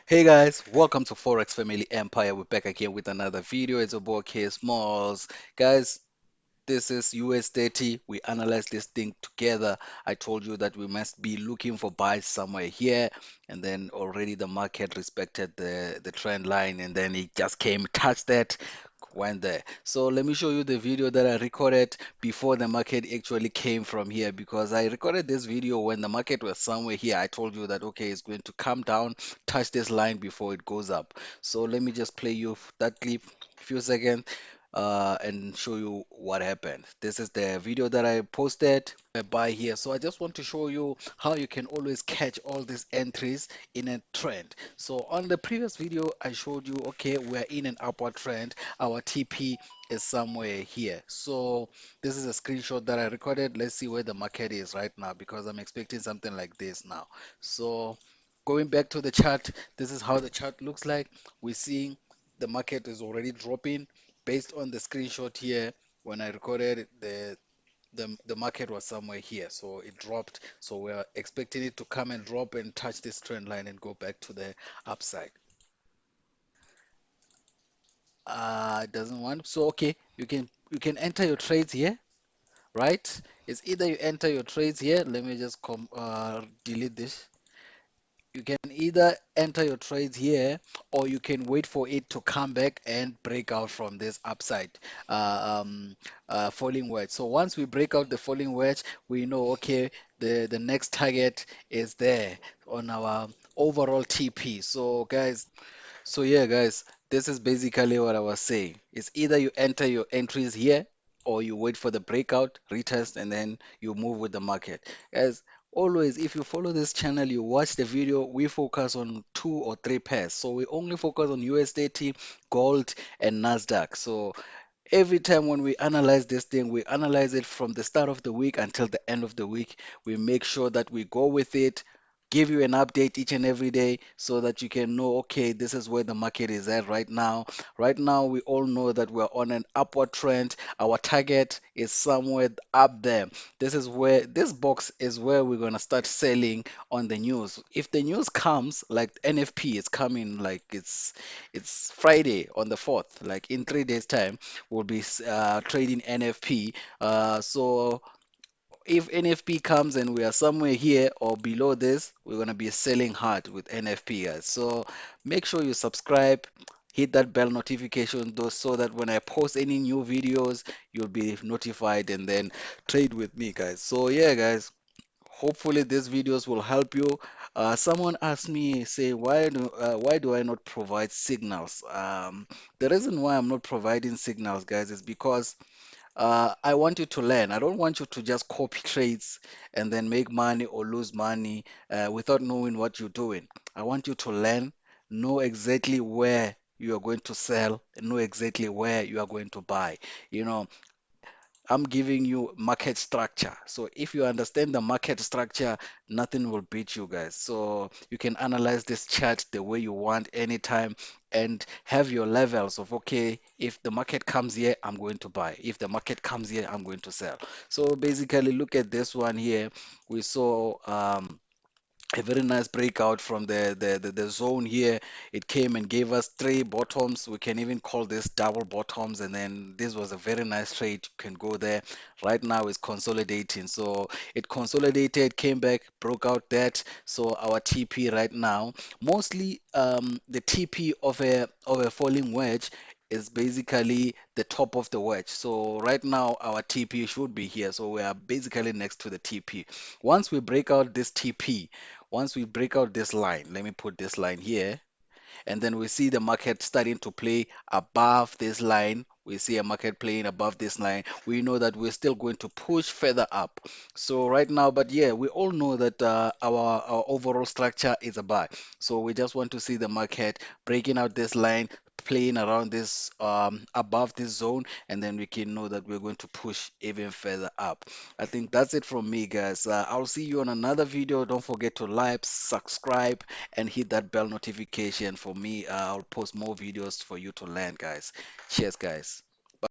Hey guys, welcome to Forex Family Empire. We're back again with another video. It's a boy K Smalls. Guys, this is US30. We analyzed this thing together. I told you that we must be looking for buys somewhere here, and then already the market respected the trend line, and then it just came, touched that, went there. So let me show you the video that I recorded before the market actually came from here, because I recorded this video when the market was somewhere here. I told you that okay, it's going to come down, touch this line before it goes up. So let me just play you that clip, few seconds, and show you what happened. This is the video that I posted by here. So I just want to show you how you can always catch all these entries in a trend. So on the previous video, I showed you, okay, we're in an upward trend. Our TP is somewhere here. So this is a screenshot that I recorded. Let's see where the market is right now, because I'm expecting something like this now. So going back to the chart, this is how the chart looks like. We're seeing the market is already dropping based on the screenshot here. When I recorded it, the market was somewhere here, so it dropped. So we're expecting it to come and drop and touch this trend line and go back to the upside. It doesn't want. So okay, you can enter your trades here, right? It's either you enter your trades here. Let me just delete this. You can either enter your trades here, or you can wait for it to come back and break out from this upside falling wedge. So once we break out the falling wedge, we know, okay, the next target is there on our overall TP. So yeah, guys, this is basically what I was saying. It's either you enter your entries here, or you wait for the breakout, retest, and then you move with the market. As always, if you follow this channel, you watch the video, we focus on 2 or 3 pairs. So we only focus on USDT, gold, and Nasdaq. So every time when we analyze this thing, we analyze it from the start of the week until the end of the week. We make sure that we go with it, give you an update each and every day, so that you can know, okay, this is where the market is at right now. Right now, we all know that we're on an upward trend. Our target is somewhere up there. This is where this box is where we're going to start selling on the news. If the news comes, like NFP is coming, like it's Friday on the 4th, like in 3 days time, we'll be trading NFP. So if NFP comes and we are somewhere here or below this, we're going to be selling hard with NFP, guys. So make sure you subscribe, hit that bell notification though, so that when I post any new videos, you'll be notified and then trade with me, guys. So yeah, guys, hopefully these videos will help you. Someone asked me, say, why do I not provide signals? The reason why I'm not providing signals, guys, is because I want you to learn. I don't want you to just copy trades and then make money or lose money without knowing what you're doing. I want you to learn, know exactly where you are going to sell, and know exactly where you are going to buy. You know, I'm giving you market structure. So if you understand the market structure, nothing will beat you, guys. So you can analyze this chart the way you want anytime and have your levels of, okay, if the market comes here, I'm going to buy. If the market comes here, I'm going to sell. So basically, look at this one here. We saw a very nice breakout from the zone here. It came and gave us 3 bottoms. We can even call this double bottoms, and then this was a very nice trade. You can go there. Right now it's consolidating, so it consolidated, came back, broke out that. So our TP right now, mostly the TP of a falling wedge is basically the top of the wedge. So right now our TP should be here, so we are basically next to the TP. Once we break out this TP, once we break out this line, let me put this line here, and then we see the market starting to play above this line. We see a market playing above this line. We know that we're still going to push further up. So right now, but yeah, we all know that our overall structure is a buy. So we just want to see the market breaking out this line, playing around this above this zone, and then we can know that we're going to push even further up. I think that's it from me, guys. I'll see you on another video. Don't forget to like, subscribe, and hit that bell notification for me. I'll post more videos for you to learn, guys. Cheers, guys.